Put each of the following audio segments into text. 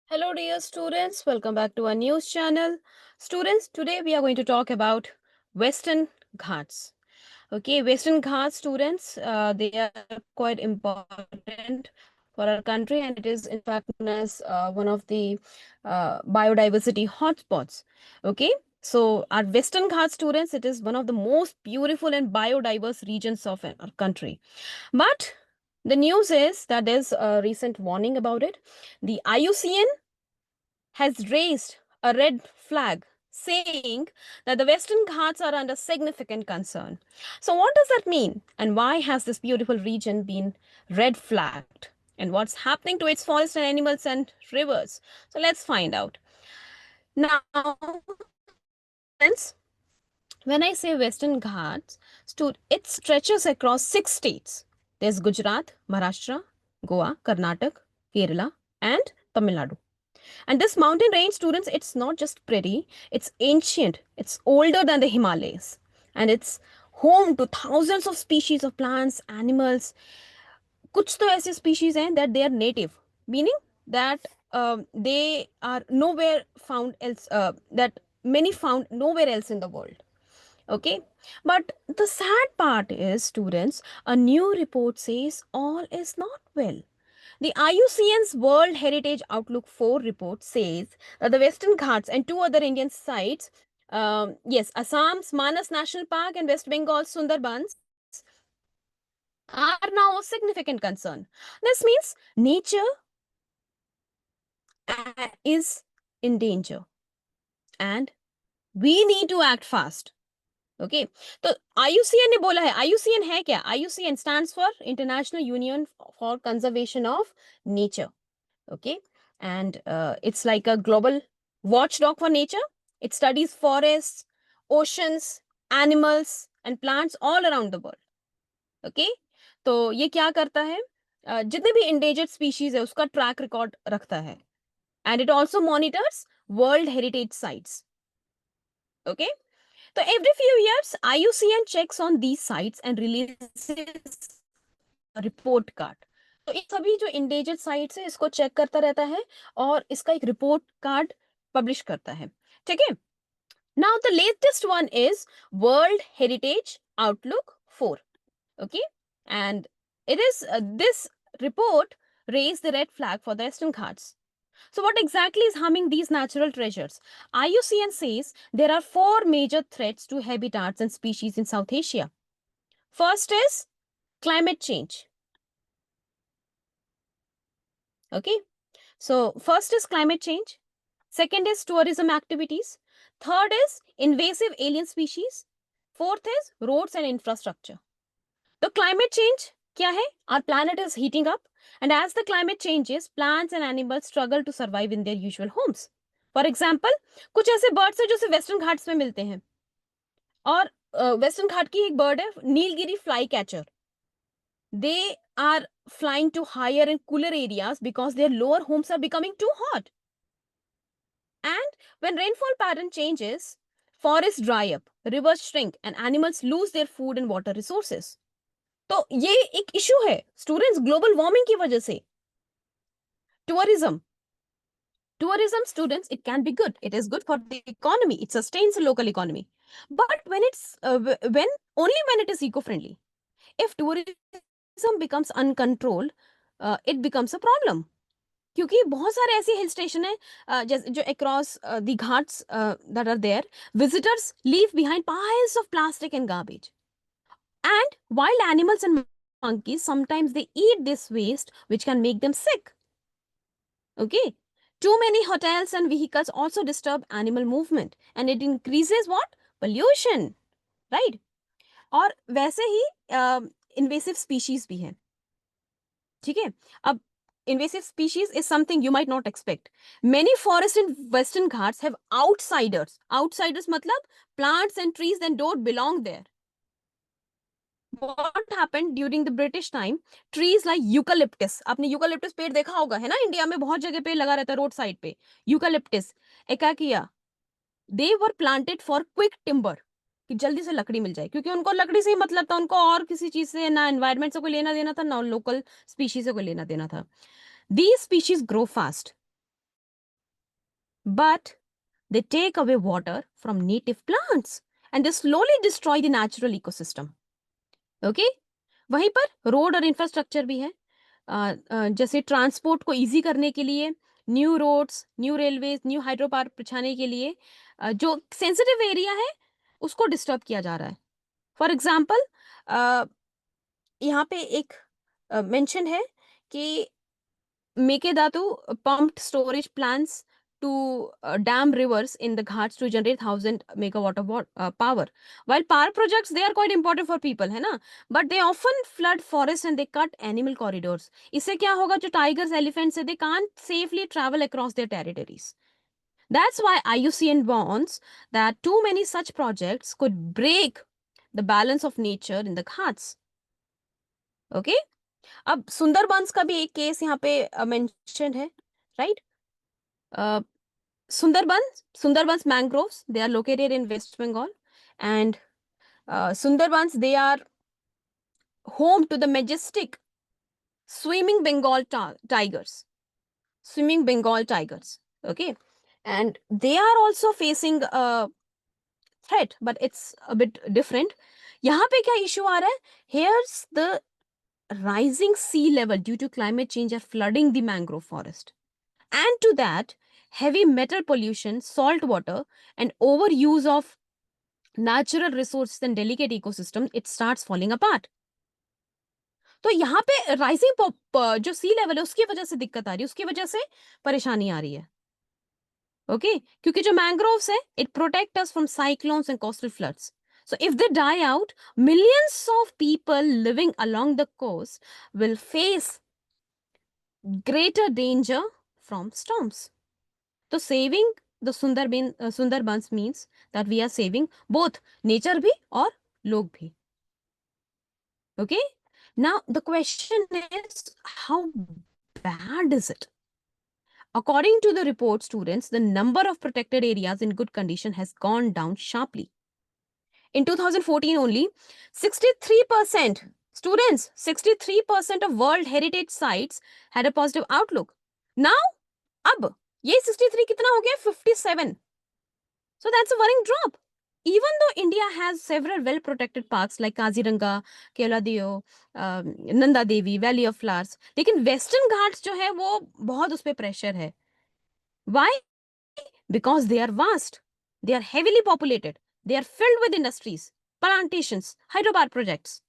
Hello, dear students. Welcome back to our news channel. Students, today we are going to talk about Western Ghats. Okay, Western Ghats students, they are quite important for our country, and it is in fact known as one of the biodiversity hotspots. Okay, so our Western Ghats students, it is one of the most beautiful and biodiverse regions of our country. But the news is that there's a recent warning about it. The IUCN has raised a red flag saying that the Western Ghats are under significant concern. So, what does that mean? And why has this beautiful region been red flagged? And what's happening to its forests and animals and rivers? So, let's find out. Now, friends, when I say Western Ghats, it stretches across 6 states. There's Gujarat, Maharashtra, Goa, Karnataka, Kerala, and Tamil Nadu. And this mountain range, students, it's not just pretty, it's ancient, it's older than the Himalayas, and it's home to thousands of species of plants, animals. कुछ तो ऐसे species हैं that they are native, meaning that they are nowhere found else, that many found nowhere else in the world. Okay, but the sad part is, students, a new report says all is not well. The IUCN's World Heritage Outlook 4 report says that the Western Ghats and two other Indian sites, yes, Assam's Manas National Park and West Bengal's Sundarbans, are now a significant concern. This means nature is in danger and we need to act fast. Okay तो IUCN ने बोला है. IUCN है क्या? IUCN stands for International Union for Conservation of Nature. Okay, and it's like a global watchdog for nature. It studies forests, oceans, animals and plants all around the world. Okay, तो ये क्या करता है? जितने भी endangered species है उसका track record रखता है, and it also monitors World Heritage sites. Okay, so every few years IUCN checks on these sites and releases a report card. तो ये सभी जो इंडेंजर्ड साइट्स है इसको चेक करता रहता है और इसका एक रिपोर्ट कार्ड पब्लिश करता है. ठीक है. Now the latest one is world heritage outlook 4. Okay, and it is this report raised the red flag for the Western Ghats. So what exactly is harming these natural treasures? IUCN says there are 4 major threats to habitats and species in South Asia. First is climate change. Okay, so first is climate change, second is tourism activities, third is invasive alien species, fourth is roads and infrastructure. So climate change क्या है? Our planet is heating up, and as the climate changes, plants and animals struggle to survive in their usual homes. For example, कुछ ऐसे birds हैं जो सिर्फ western Ghats में मिलते हैं, और वेस्टर्न घाट की एक बर्ड है Nilgiri fly catcher. They are flying to higher and cooler areas because their lower homes are becoming too hot. And when rainfall pattern changes, forests dry up, rivers shrink, and animals lose their food and water resources. तो ये एक issue है students global warming की वजह से. tourism students, it can be good, it is good for the economy, it sustains the local economy, but when it's when only when it is eco-friendly. If tourism becomes uncontrolled, it becomes a problem. क्योंकि बहुत सारे ऐसे हिल station है जो across the Ghats that are there, visitors leave behind piles of plastic and garbage, and wild animals and monkeys sometimes they eat this waste which can make them sick. Okay, too many hotels and vehicles also disturb animal movement and it increases what? Pollution, right? और वैसे ही invasive species भी हैं. ठीक है. अब invasive species is something you might not expect. Many forests in Western Ghats have outsiders. Outsiders matlab plants and trees that don't belong there. What happened during the British time? Trees like eucalyptus. आपने eucalyptus पेड़ देखा होगा है ना, India में बहुत जगह पे लगा रहता है रोड साइड पे. Eucalyptus, एकाकिया, they were planted for quick timber. कि जल्दी से लकड़ी मिल जाए, क्योंकि उनको लकड़ी से ही मतलब था, उनको और किसी चीज से ना एनवायरमेंट से कोई लेना देना था, ना लोकल स्पीशीज से कोई लेना देना था. These species grow fast. but they take away water from native plants and they slowly destroy the natural ecosystem. Okay? वहीं पर रोड और इंफ्रास्ट्रक्चर भी है। जैसे ट्रांसपोर्ट को इजी करने के लिए new roads, new railways, new hydro power बिछाने के लिए जो सेंसिटिव एरिया है उसको डिस्टर्ब किया जा रहा है। फॉर एग्जाम्पल यहाँ पे एक मेंशन है कि Mekedatu pumped storage plants to dam rivers in the Ghats to generate 1,000 megawatt of power. While power projects, they are quite important for people, है ना? But they often flood forests and they cut animal corridors. इससे क्या होगा जो tigers, elephants they can't safely travel across their territories. That's why IUCN warns that too many such projects could break the balance of nature in the Ghats. Okay? अब सुंदरबंस का भी एक case यहाँ पे मेंशन है, right? Sundarbans mangroves they are located in West Bengal and Sundarbans they are home to the majestic swimming Bengal tigers, okay, and they are also facing a threat, but it's a bit different. यहाँ पे क्या issue आ रहा है? Here's the rising sea level due to climate change are flooding the mangrove forest. And to that, heavy metal pollution, salt water, and overuse of natural resources and delicate ecosystem, it starts falling apart. तो यहाँ पे rising जो सी level है उसकी वजह से दिक्कत आ रही है, उसकी वजह से परेशानी आ रही है। ओके क्योंकि जो मैंग्रोव्स है it protect us from cyclones and coastal floods. So if they die out, millions of people living along the coast will face greater danger from storms. So saving the Sundarbans means that we are saving both nature bhi aur log bhi. Okay? Now the question is, how bad is it? According to the report, students, the number of protected areas in good condition has gone down sharply. In 2014 only, 63%, students, 63% of World Heritage Sites had a positive outlook. Now, ab, ye 63 kitna ho gaya? 57. So that's a worrying drop. Even though India has several well-protected parks like Kaziranga, Keoladeo, Nanda Devi, Valley of Flowers, लेकिन Western Ghats जो है वो बहुत उस पे pressure है. Why? Because they are vast, they are heavily populated, they are filled with industries, plantations, hydropower projects.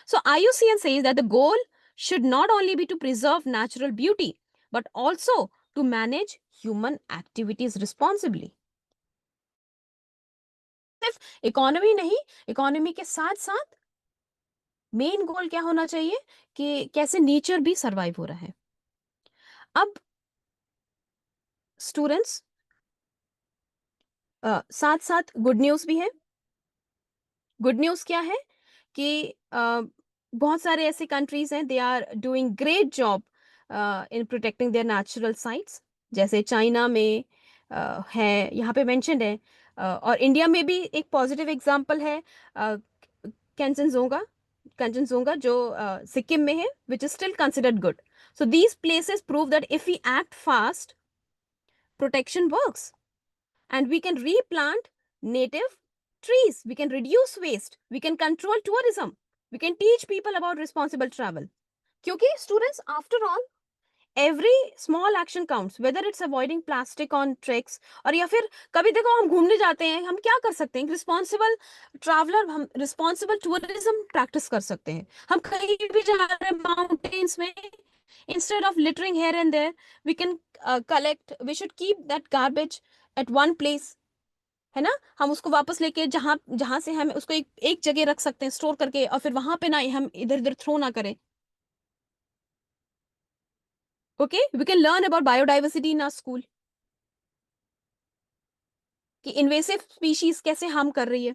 So IUCN says that the goal should not only be to preserve natural beauty, but also to manage human activities responsibly. सिर्फ economy नहीं, economy के साथ साथ main goal क्या होना चाहिए कि कैसे नेचर भी सरवाइव हो रहा है. अब स्टूडेंट्स साथ साथ गुड न्यूज भी है. गुड न्यूज क्या है कि बहुत सारे ऐसे कंट्रीज हैं they are doing great job in protecting their natural sites. जैसे चाइना में है, यहाँ पे मेंशन्ड है, और इंडिया में भी एक पॉजिटिव एग्जांपल है कंचनजोंगा जो सिक्किम में है, which is still considered good. So these places prove that if we act fast, protection works and we can replant native trees, we can reduce waste, we can control tourism, we can teach people about responsible travel. Kyunki students, after all, every small action counts, whether it's avoiding plastic on treks और या फिर कभी देखो हम घूमने जाते हैं, हम क्या कर सकते हैं, रिस्पॉन्सिबल ट्रैवलर, हम रिस्पॉन्सिबल टूरिज्म प्रैक्टिस कर सकते हैं. हम कहीं भी जा रहे हैं माउंटेन्स में, instead of littering here and there, we can we should keep that garbage at one place, है ना. हम उसको वापस लेके जहां से हम उसको एक जगह रख सकते हैं स्टोर करके, और फिर वहां पे ना हम इधर उधर थ्रो ना करें. Okay, we can learn about biodiversity in our school, कि invasive species कैसे harm कर रही है.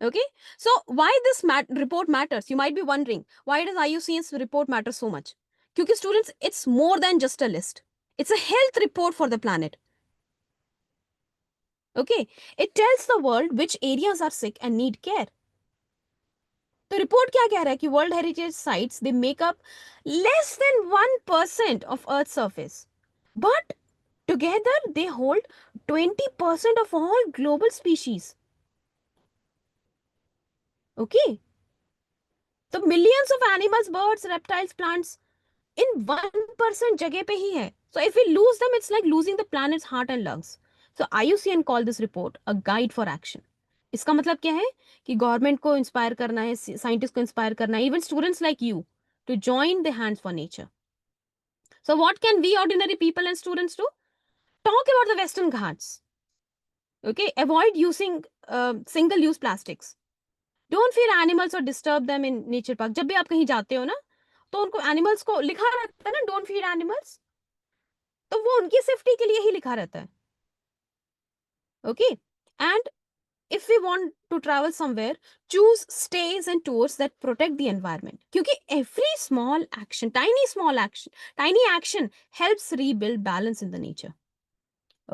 Okay, so why this report matters? You might be wondering, why does IUCN's report matter so much? क्योंकि students, it's more than just a list. It's a health report for the planet. Okay, it tells the world which areas are sick and need care. तो report क्या कह रहा है कि world heritage sites they make up less than 1% of earth surface, but together they hold 20% of all global species. Okay. So millions of animals, birds, reptiles, plants in 1% जगह पे ही है. So if we lose them, it's like losing the planet's heart and lungs. So IUCN called this report a guide for action. इसका मतलब क्या है कि government को inspire करना है, साइंटिस्ट को इंस्पायर करना है, even students like you to join the hands for nature. So what can we ordinary people and students do? Talk about the Western Ghats. Okay, avoid using single-use plastics. Don't feed animals or disturb them in nature park. जब भी आप कहीं जाते हो ना, तो उनको animals को लिखा रहता है ना, डोंट फीड एनिमल्स, तो वो उनकी सेफ्टी के लिए ही लिखा रहता है. Okay. And if we want to travel somewhere, choose stays and tours that protect the environment. Kyunki every small action, tiny action helps rebuild balance in the nature.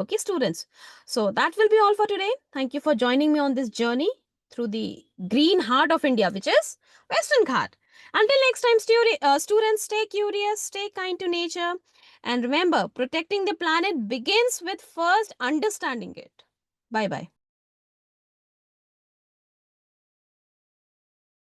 Okay, students. So that will be all for today. Thank you for joining me on this journey through the green heart of India, which is Western Ghat. Until next time, students, stay curious, stay kind to nature, and remember, protecting the planet begins with first understanding it. Bye bye.